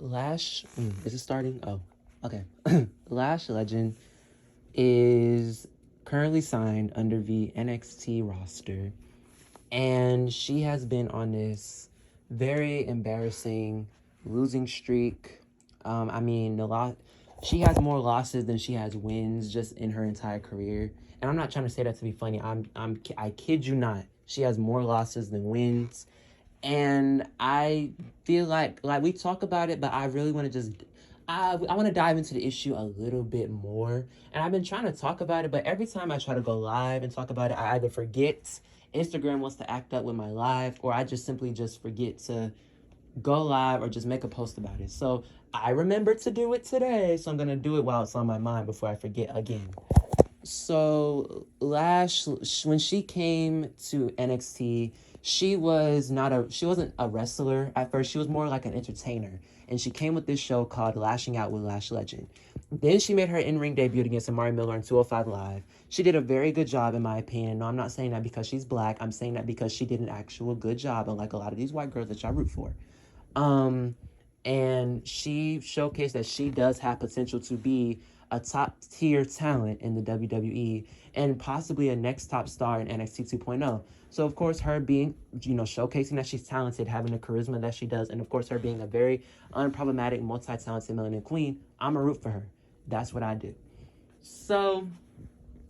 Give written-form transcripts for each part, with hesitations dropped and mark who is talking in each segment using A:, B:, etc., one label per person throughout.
A: Lash, is it starting? Oh, okay. Lash Legend is currently signed under the NXT roster, and she has been on this very embarrassing losing streak. I mean, she has more losses than she has wins just in her entire career. And I'm not trying to say that to be funny. I kid you not. She has more losses than wins, and I feel like we talk about it, but I really want to just I want to dive into the issue a little bit more. And I've been trying to talk about it, but every time I try to go live and talk about it, I either forget, Instagram wants to act up with my live, or I just simply just forget to go live or just make a post about it. So I remembered to do it today, so I'm gonna do it while it's on my mind before I forget again. So Lash, when she came to NXT, she wasn't a wrestler at first. She was more like an entertainer, and she came with this show called Lashing Out with Lash Legend. Then she made her in-ring debut against Amari Miller on 205 Live. She did a very good job, in my opinion. No, I'm not saying that because she's black. I'm saying that because she did an actual good job, unlike a lot of these white girls that y'all root for. Um, and she showcased that she does have potential to be a top tier talent in the WWE and possibly a next top star in NXT 2.0. So of course, her being, showcasing that she's talented, having the charisma that she does, and of course her being a very unproblematic, multi-talented melanin queen, I'm a root for her. That's what I do. So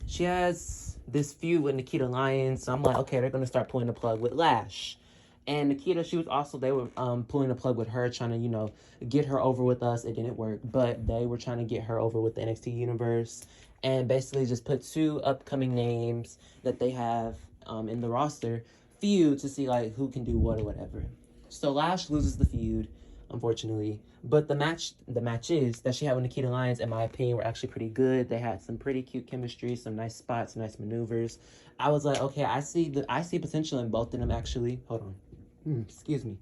A: she has this feud with Nikita Lyons. So I'm like, okay, they're gonna start pulling the plug with Lash. And Nikita, they were pulling the plug with her, trying to, get her over with us. It didn't work, but they were trying to get her over with the NXT universe and basically just put two upcoming names that they have in the roster feud to see like who can do what or whatever. So Lash loses the feud, unfortunately. But the matches that she had with Nikita Lyons, in my opinion, were actually pretty good. They had some pretty cute chemistry, some nice spots, some nice maneuvers. I was like, okay, I see potential in both of them actually. Hold on. Excuse me.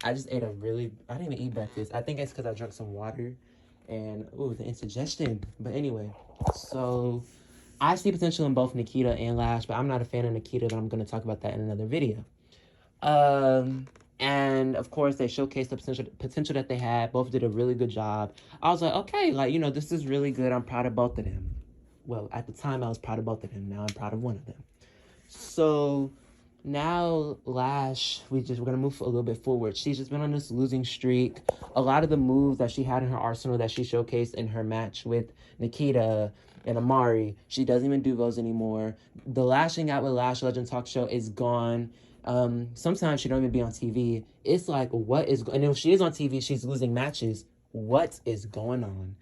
A: I didn't even eat breakfast. I think it's because I drank some water and, the indigestion. But anyway, so I see potential in both Nikita and Lash, but I'm not a fan of Nikita, but I'm going to talk about that in another video. And of course, they showcased the potential that they had. Both did a really good job. I was like, okay, this is really good. I'm proud of both of them. Well, at the time, I was proud of both of them. Now I'm proud of one of them. So now Lash, we're gonna move a little bit forward. She's just been on this losing streak. A lot of the moves that she had in her arsenal that she showcased in her match with Nikita and Amari, she doesn't even do those anymore. The Lashing Out with Lash Legend talk show is gone. Sometimes she don't even be on TV. It's like, and if she is on TV, she's losing matches. What is going on?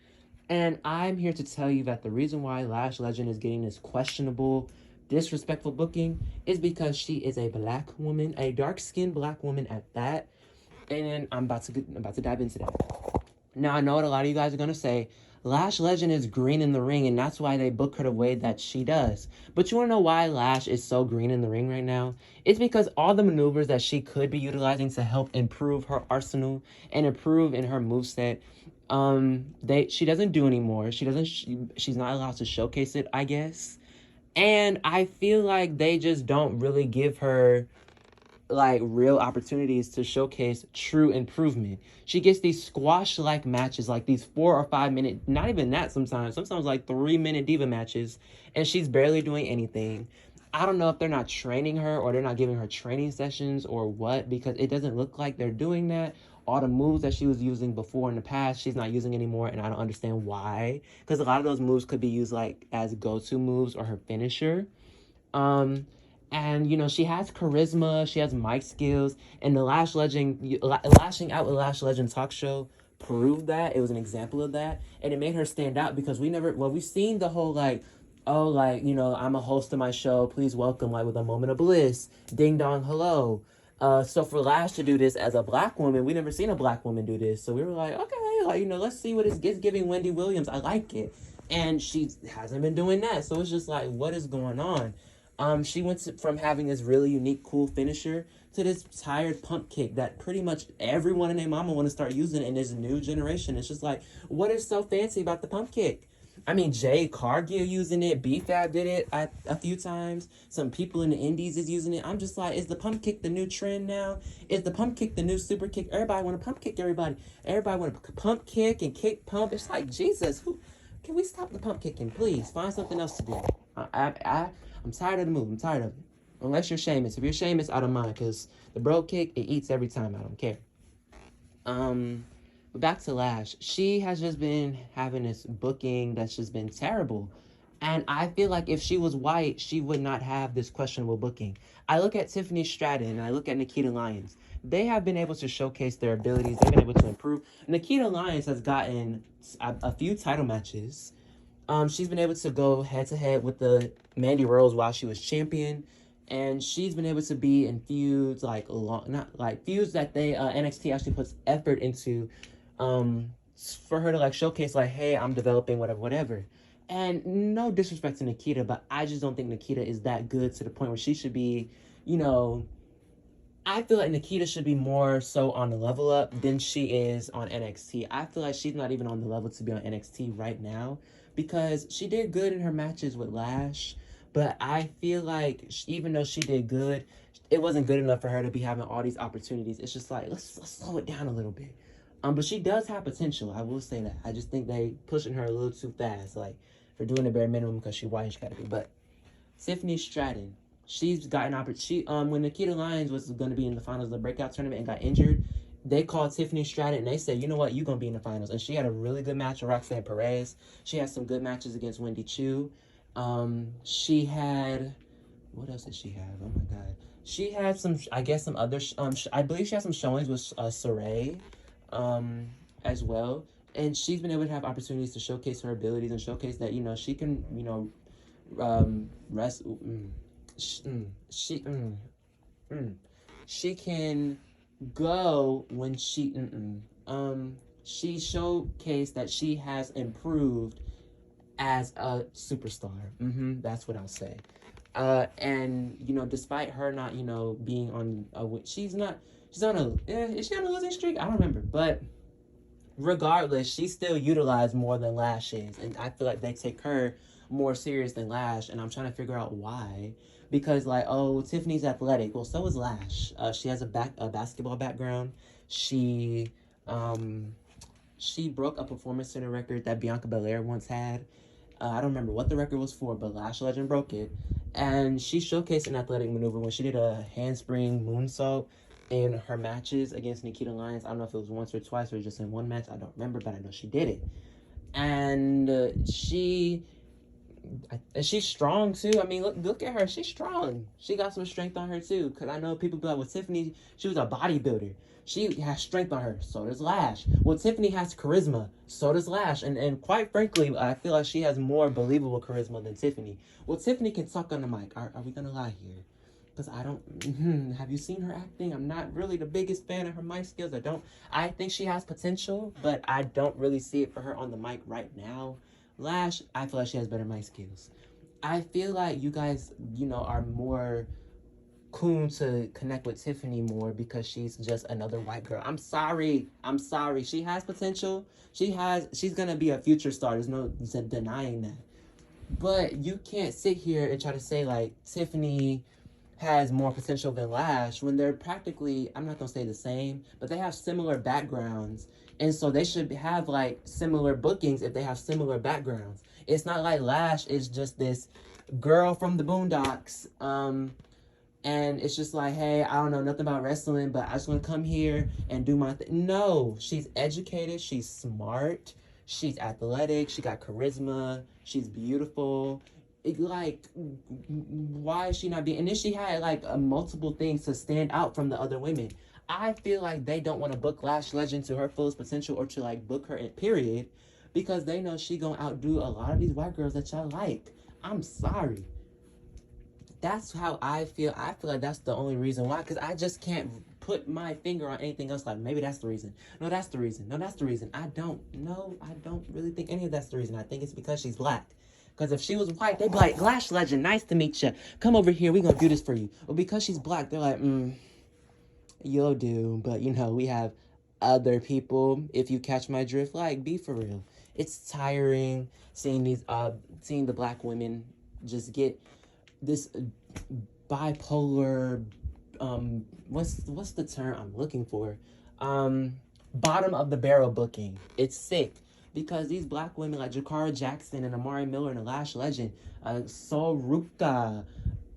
A: And I'm here to tell you that the reason why Lash Legend is getting this questionable, disrespectful booking is because she is a black woman, a dark-skinned black woman at that. And I'm about to dive into that. Now, I know what a lot of you guys are going to say. Lash Legend is green in the ring, and that's why they book her the way that she does. But you want to know why Lash is so green in the ring right now? It's because all the maneuvers that she could be utilizing to help improve her arsenal and improve in her moveset, she doesn't do anymore. She's not allowed to showcase it, I guess. And I feel like they just don't really give her like real opportunities to showcase true improvement. She gets these squash-like matches, like these 4 or 5 minute, not even that sometimes like 3-minute diva matches, and she's barely doing anything. I don't know if they're not training her or they're not giving her training sessions or what, because it doesn't look like they're doing that. All the moves that she was using before in the past, she's not using anymore, and I don't understand why, because a lot of those moves could be used like as go-to moves or her finisher. And she has charisma, she has mic skills, and the Lashing Out with Lash Legend talk show proved that. It was an example of that, and it made her stand out because we've seen the whole I'm a host of my show, please welcome, like with a moment of bliss, ding dong, hello. So for Lash to do this as a black woman, we never seen a black woman do this, so we were like, okay, let's see what it's giving Wendy Williams. I like it, and she hasn't been doing that, so it's just like, what is going on? She went from having this really unique, cool finisher to this tired pump kick that pretty much everyone and their mama want to start using in this new generation. It's just like, what is so fancy about the pump kick? I mean, Jay Cargill using it. B-Fab did it a few times. Some people in the indies is using it. I'm just like, is the pump kick the new trend now? Is the pump kick the new super kick? Everybody want to pump kick everybody. Everybody want to pump kick and kick pump. It's like, Jesus, who? Can we stop the pump kicking, please? Find something else to do. I'm tired of the move. I'm tired of it. Unless you're Sheamus. If you're Sheamus, I don't mind, because the bro kick, it eats every time. I don't care. But back to Lash. She has just been having this booking that's just been terrible. And I feel like if she was white, she would not have this questionable booking. I look at Tiffany Stratton and I look at Nikita Lyons. They have been able to showcase their abilities. They've been able to improve. Nikita Lyons has gotten a few title matches. She's been able to go head to head with the Mandy Rose while she was champion. And she's been able to be in feuds feuds that they NXT actually puts effort into, for her to like showcase like, hey, I'm developing whatever. And no disrespect to Nikita, but I just don't think Nikita is that good to the point where she should be, you know. I feel like Nikita should be more so on the level up than she is on NXT. I feel like she's not even on the level to be on NXT right now, because she did good in her matches with Lash. But I feel like even though she did good, it wasn't good enough for her to be having all these opportunities. It's just like, let's slow it down a little bit. But she does have potential. I will say that. I just think they pushing her a little too fast, like for doing the bare minimum because she white, she gotta be. But Tiffany Stratton, she's got an opportunity. When Nikita Lyons was going to be in the finals of the breakout tournament and got injured, they called Tiffany Stratton and they said, you know what, you're going to be in the finals. And she had a really good match with Roxanne Perez. She had some good matches against Wendy Chu. She had, what else did she have? Oh my God. She had some, I guess some other, I believe she had some showings with Saray as well. And she's been able to have opportunities to showcase her abilities and showcase that, you know, she can, you know, she can go when she she showcased that she has improved as a superstar. That's what I'll say. And you know, despite her not, you know, being on she's on a is she on a losing streak? I don't remember, but regardless, she's still utilized more than Lash is, and I feel like they take her more serious than Lash, and I'm trying to figure out why. Because like, oh, Tiffany's athletic. Well, so is Lash. She has a basketball background. She broke a performance center record that Bianca Belair once had. I don't remember what the record was for, but Lash Legend broke it. And she showcased an athletic maneuver when she did a handspring moonsault in her matches against Nikita Lyons. I don't know if it was once or twice or just in one match. I don't remember, but I know she did it. And she's strong too. I mean, look at her. She's strong. She got some strength on her too. Because I know people be like, well, Tiffany, she was a bodybuilder. She has strength on her. So does Lash. Well, Tiffany has charisma. So does Lash. And quite frankly, I feel like she has more believable charisma than Tiffany. Well, Tiffany can talk on the mic. Are we going to lie here? Because I don't, have you seen her acting? I'm not really the biggest fan of her mic skills. I think she has potential, but I don't really see it for her on the mic right now. Lash, I feel like she has better mic skills. I feel like you guys, you know, are more cool to connect with Tiffany more because she's just another white girl. I'm sorry. She has potential. She's gonna be a future star. There's no denying that. But you can't sit here and try to say like Tiffany has more potential than Lash when they're practically, I'm not gonna say the same, but they have similar backgrounds. And so they should have like similar bookings if they have similar backgrounds. It's not like Lash is just this girl from the Boondocks. And it's just like, hey, I don't know nothing about wrestling, but I just want to come here and do my thing. No, she's educated. She's smart. She's athletic. She got charisma. She's beautiful. Why is she not being? And then she had like multiple things to stand out from the other women. I feel like they don't want to book Lash Legend to her fullest potential or to like book her in period because they know she gonna outdo a lot of these white girls that y'all like. I'm sorry. That's how I feel. I feel like that's the only reason why, because I just can't put my finger on anything else. Like, maybe that's the reason. No, that's the reason. No, that's the reason. I don't really think any of that's the reason. I think it's because she's black. Because if she was white, they'd be like, Lash Legend, nice to meet you. Come over here. We're going to do this for you. But because she's black, they're like, you'll do. But, you know, we have other people, if you catch my drift, like, be for real. It's tiring seeing seeing the black women just get this bipolar, what's the term I'm looking for? Bottom of the barrel booking. It's sick because these black women like Jakara Jackson and Amari Miller and the Lash Legend, Soruka,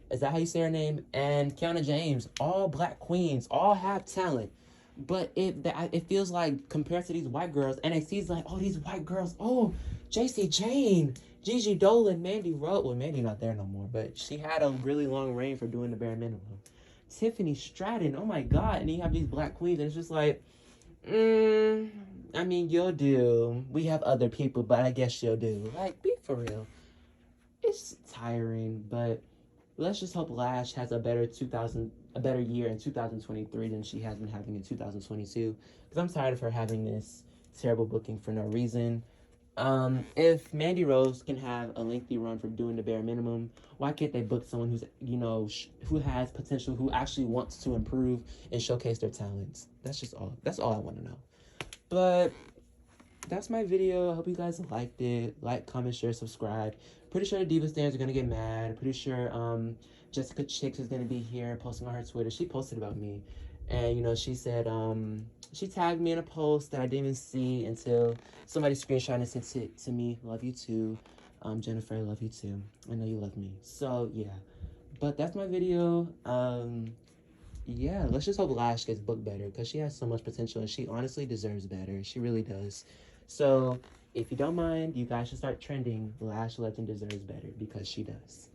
A: is that how you say her name? And Kiana James, all black queens, all have talent. But it feels like compared to these white girls, NXT's like, oh, these white girls, oh, JC Jane, Gigi Dolan, Mandy Rose. Well, Mandy not there no more, but she had a really long reign for doing the bare minimum. Tiffany Stratton, oh my God. And you have these black queens, and it's just like, I mean, you'll do. We have other people, but I guess you'll do. Like, be for real. It's tiring, but let's just hope Lash has a better year in 2023 than she has been having in 2022. Because I'm tired of her having this terrible booking for no reason. If Mandy Rose can have a lengthy run for doing the bare minimum, why can't they book someone who's, who has potential, who actually wants to improve and showcase their talents? That's just all. That's all I want to know. But that's my video. I hope you guys liked it. Like, comment, share, subscribe. Pretty sure the Diva Stands are gonna get mad. Pretty sure Jessica Chicks is gonna be here posting on her Twitter. She posted about me. And she said she tagged me in a post that I didn't even see until somebody screenshot and sent it to me. Love you too. Jennifer, I love you too. I know you love me. So yeah. But that's my video. Yeah, let's just hope Lash gets booked better because she has so much potential and she honestly deserves better. She really does. So if you don't mind, you guys should start trending. Lash Legend deserves better because she does.